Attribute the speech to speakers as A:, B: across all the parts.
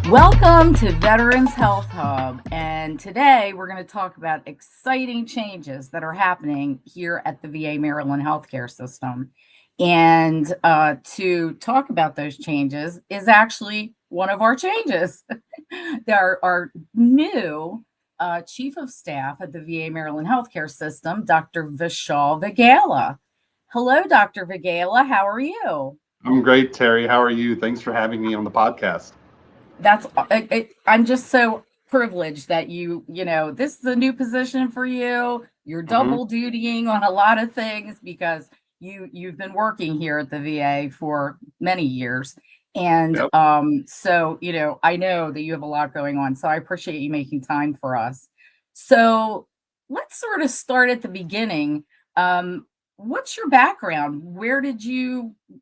A: Welcome to Veterans Health Hub, and today we're going to talk about exciting changes that are happening here at the VA Maryland healthcare system. And to talk about those changes is actually one of our changes. There are new Chief of Staff at the VA Maryland healthcare system, Dr. Vishal Vaghela. Hello, Dr. Vaghela. How are you?
B: I'm great, Terry. How are you? Thanks for having me on the podcast.
A: I'm just so privileged that this is a new position for you. You're
B: hmm
A: double dutying on a lot of things because you've been working here at the VA for many years. And
B: Yep.
A: so, I know that you have a lot going on. So I appreciate you making time for us. So let's sort of start at the beginning. What's your background?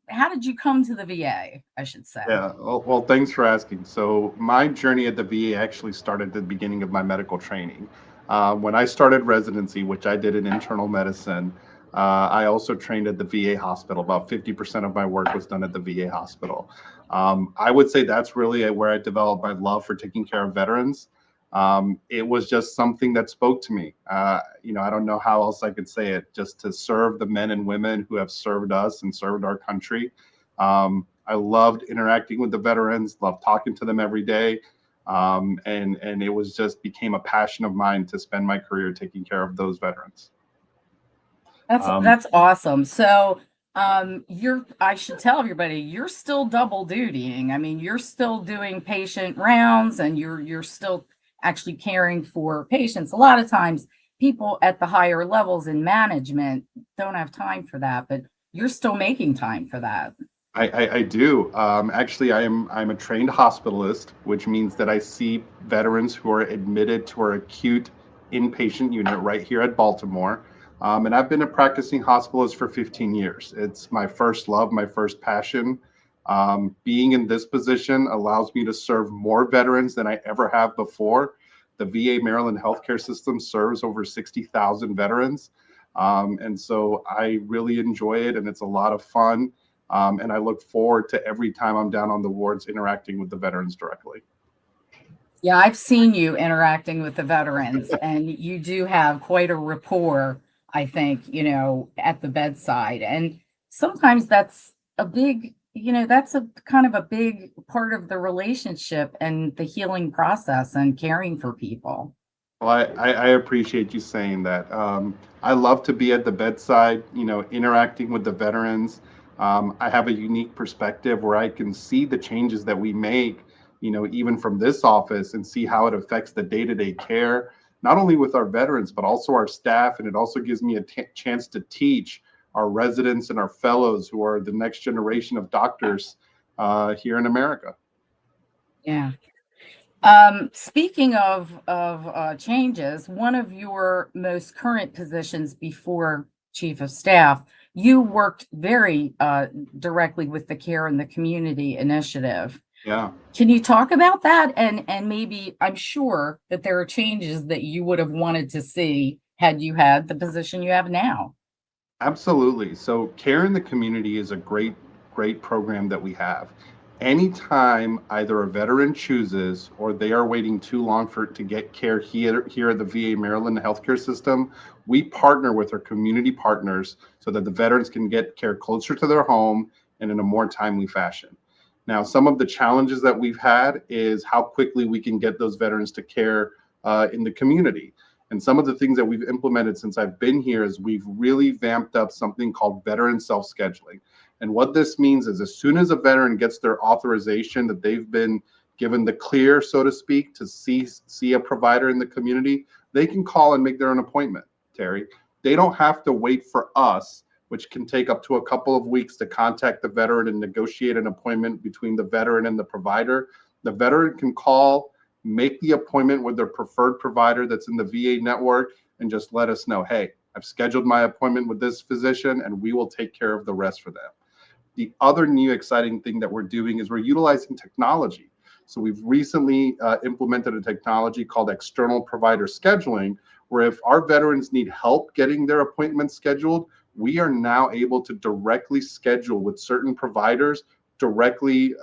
A: How did you come to the VA, I should say?
B: Yeah. Well, thanks for asking. So, my journey at the VA actually started at the beginning of my medical training. When I started residency, which I did in internal medicine, I also trained at the VA hospital. About 50% of my work was done at the VA hospital. I would say that's really where I developed my love for taking care of veterans. It was just something that spoke to me. I don't know how else I could say it, just to serve the men and women who have served us and served our country. I loved interacting with the veterans, loved talking to them every day. And it was just became a passion of mine to spend my career taking care of those veterans. Um,
A: That's awesome. So, I should tell everybody you're still double dutying. I mean, you're still doing patient rounds and you're still actually caring for patients. A lot of times people at the higher levels in management don't have time for that, but you're still making time for that.
B: I do. Actually, I'm a trained hospitalist, which means that I see veterans who are admitted to our acute inpatient unit right here at Baltimore. And I've been a practicing hospitalist for 15 years. It's my first love, my first passion. Being in this position allows me to serve more veterans than I ever have before. The VA Maryland healthcare system serves over 60,000 veterans. And so I really enjoy it, and it's a lot of fun. And I look forward to every time I'm down on the wards interacting with the veterans directly.
A: Yeah, I've seen you interacting with the veterans, and you do have quite a rapport, I think, at the bedside. And sometimes that's a kind of a big part of the relationship and the healing process and caring for people.
B: Well, I appreciate you saying that. I love to be at the bedside, interacting with the veterans. I have a unique perspective where I can see the changes that we make, even from this office and see how it affects the day-to-day care, not only with our veterans, but also our staff. And it also gives me a chance to teach our residents and our fellows who are the next generation of doctors here in America.
A: Yeah. Speaking of changes, one of your most current positions before chief of staff, you worked very directly with the Care in the Community initiative.
B: Yeah.
A: Can you talk about that? And maybe I'm sure that there are changes that you would have wanted to see had you had the position you have now.
B: Absolutely. So, Care in the Community is a great program that we have. Anytime either a veteran chooses or they are waiting too long for to get care here at the VA Maryland healthcare system, we partner with our community partners so that the veterans can get care closer to their home and in a more timely fashion. Now, some of the challenges that we've had is how quickly we can get those veterans to care in the community. And some of the things that we've implemented since I've been here is we've really vamped up something called veteran self-scheduling. And what this means is as soon as a veteran gets their authorization that they've been given the clear, so to speak, to see a provider in the community, they can call and make their own appointment, Terry. They don't have to wait for us, which can take up to a couple of weeks to contact the veteran and negotiate an appointment between the veteran and the provider. The veteran can call, make the appointment with their preferred provider that's in the VA network, and just let us know, hey, I've scheduled my appointment with this physician, and we will take care of the rest for them. The other new exciting thing that we're doing is we're utilizing technology. So we've recently implemented a technology called external provider scheduling, where if our veterans need help getting their appointments scheduled, we are now able to directly schedule with certain providers directly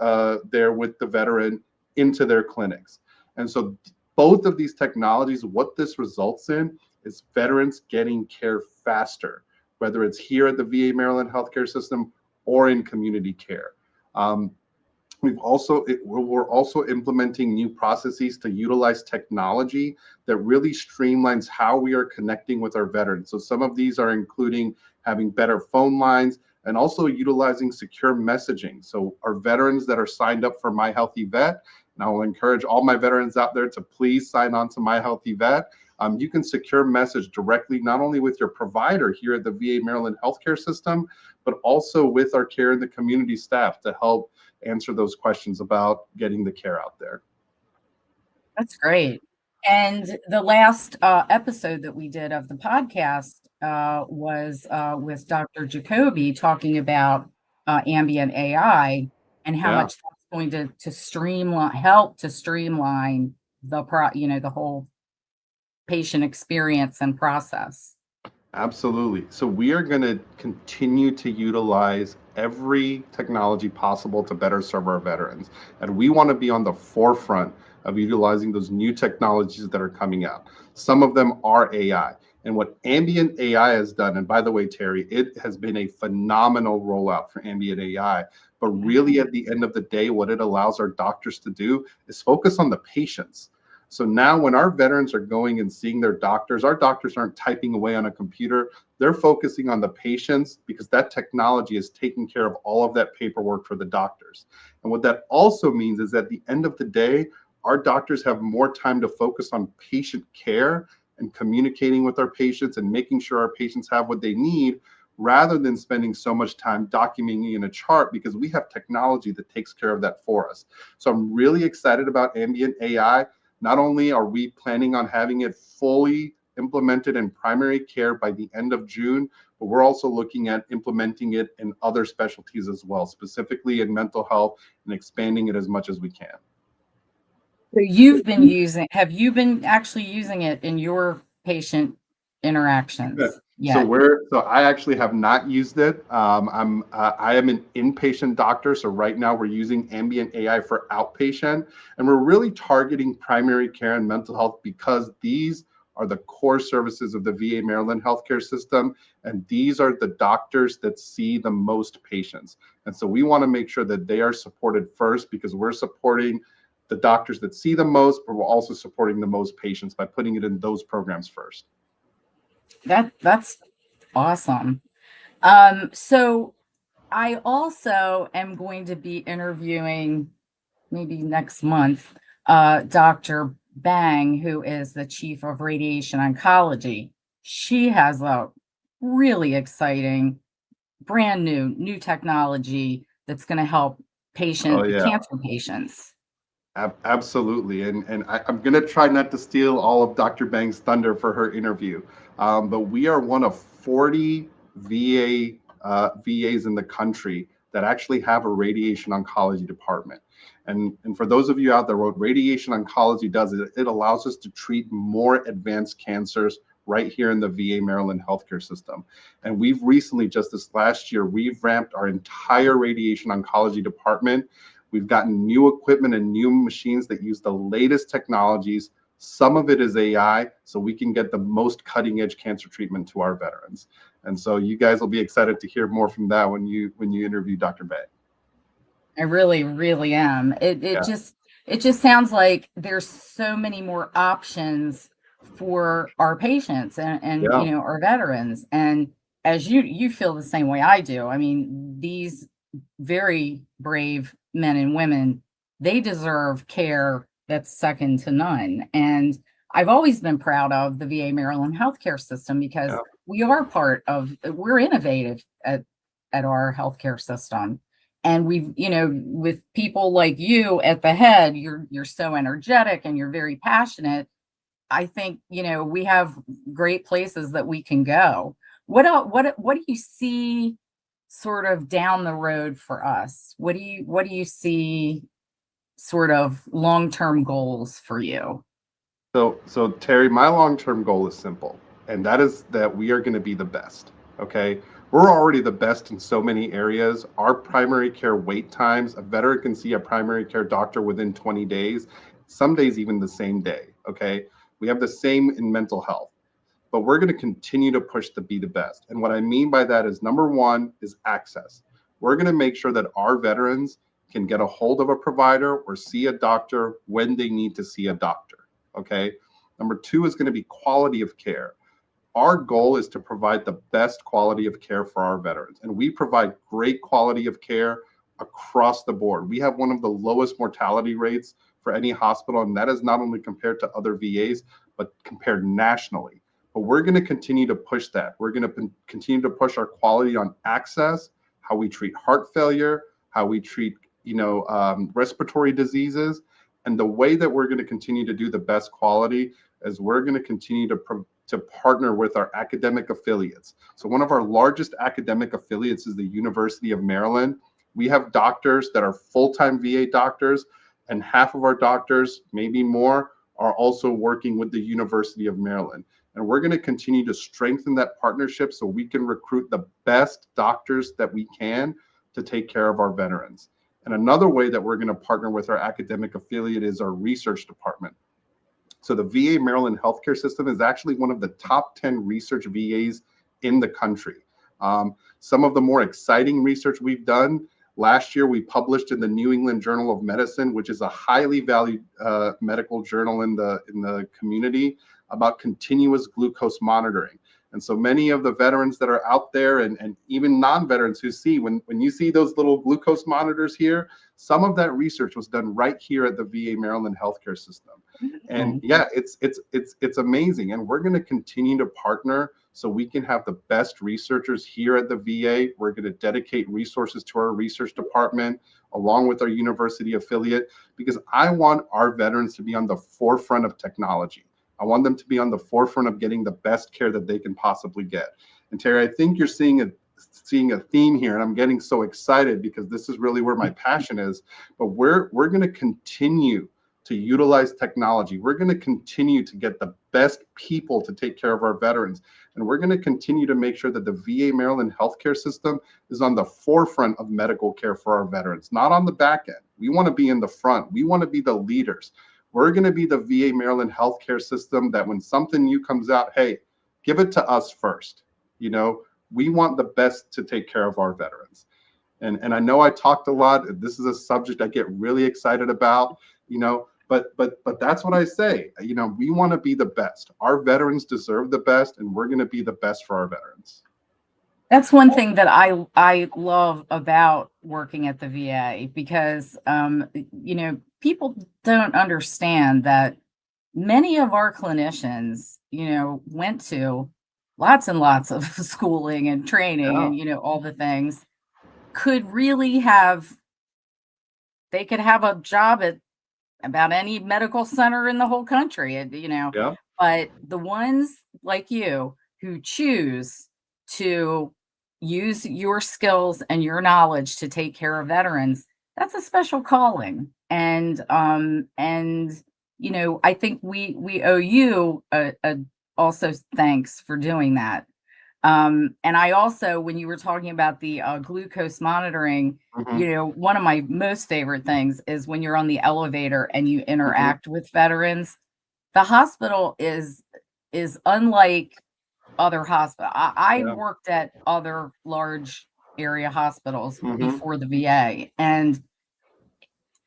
B: there with the veteran into their clinics. And so both of these technologies, what this results in is veterans getting care faster, whether it's here at the VA Maryland healthcare system or in community care. Um, we're also implementing new processes to utilize technology that really streamlines how we are connecting with our veterans. So some of these are including having better phone lines and also utilizing secure messaging. So our veterans that are signed up for My HealtheVet, and I will encourage all my veterans out there to please sign on to My HealtheVet. You can secure message directly, not only with your provider here at the VA Maryland healthcare system, but also with our care in the community staff to help answer those questions about getting the care out there.
A: That's great. And the last episode that we did of the podcast was with Dr. Jacoby talking about ambient AI and how
B: Yeah.
A: much that's going to streamline, help to streamline the whole patient experience and process.
B: Absolutely. So we are going to continue to utilize every technology possible to better serve our veterans. And we want to be on the forefront of utilizing those new technologies that are coming out. Some of them are AI. And what ambient AI has done, and by the way, Terry, it has been a phenomenal rollout for ambient AI. But really, at the end of the day, what it allows our doctors to do is focus on the patients. So now when our veterans are going and seeing their doctors, our doctors aren't typing away on a computer. They're focusing on the patients because that technology is taking care of all of that paperwork for the doctors. And what that also means is at the end of the day, our doctors have more time to focus on patient care and communicating with our patients and making sure our patients have what they need rather than spending so much time documenting in a chart because we have technology that takes care of that for us. So I'm really excited about ambient AI. Not only are we planning on having it fully implemented in primary care by the end of June, but we're also looking at implementing it in other specialties as well, specifically in mental health and expanding it as much as we can.
A: So have you been actually using it in your patient interactions yet?
B: So I actually have not used it. I am an inpatient doctor, so right now we're using ambient AI for outpatient, and we're really targeting primary care and mental health because these are the core services of the VA Maryland healthcare system, and these are the doctors that see the most patients. And so we want to make sure that they are supported first because we're supporting the doctors that see the most, but we're also supporting the most patients by putting it in those programs first.
A: That's awesome. So I also am going to be interviewing maybe next month Dr. Bang, who is the chief of radiation oncology. She has a really exciting, brand new technology that's going to help
B: Oh yeah.
A: cancer patients.
B: Absolutely, and I'm gonna try not to steal all of Dr. Bang's thunder for her interview, but we are one of 40 VAs in the country that actually have a radiation oncology department. And for those of you out there, what radiation oncology does is it allows us to treat more advanced cancers right here in the VA Maryland healthcare system. And we've recently, just this last year, we've ramped our entire radiation oncology department. We've gotten new equipment and new machines that use the latest technologies. Some of it is AI, so we can get the most cutting edge cancer treatment to our veterans. And so you guys will be excited to hear more from that when you interview Dr. Bay.
A: I really, really am. It just sounds like there's so many more options for our patients and
B: Yeah.
A: our veterans. And as you feel the same way I do. I mean, these very brave men and women, they deserve care that's second to none. And I've always been proud of the VA Maryland healthcare system because we're innovative at our healthcare system. And we've, with people like you at the head, you're so energetic and you're very passionate. I think, we have great places that we can go. What do you see sort of down the road for us? What do you see sort of long-term goals for you?
B: So Terry, my long-term goal is simple, and that is that we are going to be the best. Okay, we're already the best in so many areas. Our primary care wait times, a veteran can see a primary care doctor within 20 days, some days even the same day. Okay. We have the same in mental health, but we're going to continue to push to be the best. And what I mean by that is number one is access. We're going to make sure that our veterans can get a hold of a provider or see a doctor when they need to see a doctor. Okay. Number two is going to be quality of care. Our goal is to provide the best quality of care for our veterans, and we provide great quality of care across the board. We have one of the lowest mortality rates for any hospital, and that is not only compared to other VAs, but compared nationally. But we're going to continue to push that. We're going to continue to push our quality on access, how we treat heart failure, how we treat respiratory diseases, and the way that we're going to continue to do the best quality is we're going to continue to partner with our academic affiliates. So one of our largest academic affiliates is the University of Maryland. We have doctors that are full-time VA doctors, and half of our doctors, maybe more, are also working with the University of Maryland. And we're going to continue to strengthen that partnership so we can recruit the best doctors that we can to take care of our veterans. And another way that we're going to partner with our academic affiliate is our research department. So the VA Maryland healthcare system is actually one of the top 10 research VAs in the country. Some of the more exciting research we've done, last year we published in the New England Journal of Medicine, which is a highly valued medical journal in the community, about continuous glucose monitoring. And so many of the veterans that are out there and even non-veterans who see, when you see those little glucose monitors here, some of that research was done right here at the VA Maryland healthcare system. And yeah, it's amazing. And we're going to continue to partner so we can have the best researchers here at the VA. We're going to dedicate resources to our research department along with our university affiliate, because I want our veterans to be on the forefront of technology. I want them to be on the forefront of getting the best care that they can possibly get. And Terry, I think you're seeing a theme here, and I'm getting so excited because this is really where my passion is. But we're going to continue to utilize technology. We're going to continue to get the best people to take care of our veterans. And we're going to continue to make sure that the VA Maryland healthcare system is on the forefront of medical care for our veterans, not on the back end. We want to be in the front. We want to be the leaders. We're going to be the VA Maryland healthcare system that when something new comes out, hey, give it to us first. We want the best to take care of our veterans. And I know I talked a lot. This is a subject I get really excited about, but that's what I say. We want to be the best. Our veterans deserve the best, and we're going to be the best for our veterans.
A: That's one thing that I love about working at the VA, because people don't understand that many of our clinicians, went to lots and lots of schooling and training and all the things, could really they could have a job at about any medical center in the whole country, but the ones like you who choose to use your skills and your knowledge to take care of veterans, that's a special calling. And I think we owe you a also thanks for doing that. And I also, when you were talking about the glucose monitoring, one of my most favorite things is when you're on the elevator and you interact with veterans. The hospital is unlike other hospitals. I worked at other large area hospitals before the VA, and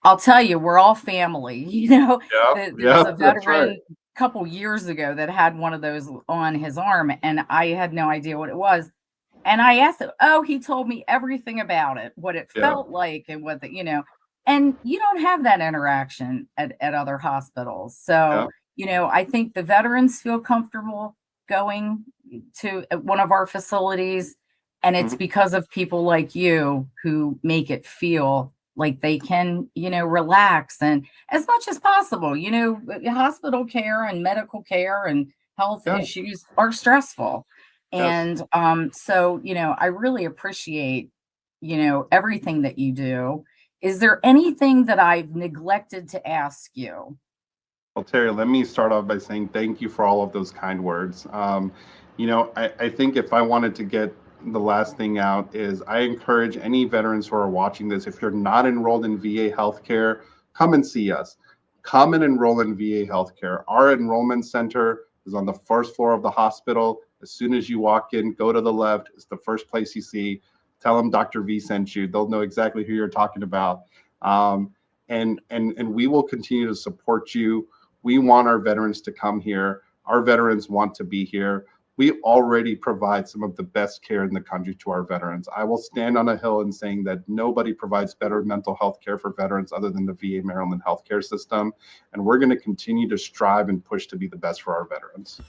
A: I'll tell you, we're all family. There was a veteran a couple years ago that had one of those on his arm, and I had no idea what it was. And I asked him, he told me everything about it, what it felt like, and and you don't have that interaction at other hospitals. So, I think the veterans feel comfortable going to one of our facilities, and it's because of people like you who make it feel like they can, relax, and as much as possible, hospital care and medical care and health issues are stressful. And so, I really appreciate, everything that you do. Is there anything that I've neglected to ask you?
B: Well, Terry, let me start off by saying thank you for all of those kind words. I think if I wanted to get the last thing out is I encourage any veterans who are watching this, if you're not enrolled in VA healthcare, come and see us. Come and enroll in VA healthcare. Our enrollment center is on the first floor of the hospital. As soon as you walk in, go to the left. It's the first place you see. Tell them Dr. V sent you. They'll know exactly who you're talking about. And we will continue to support you. We want our veterans to come here. Our veterans want to be here. We already provide some of the best care in the country to our veterans. I will stand on a hill in saying that nobody provides better mental health care for veterans other than the VA Maryland healthcare system. And we're going to continue to strive and push to be the best for our veterans.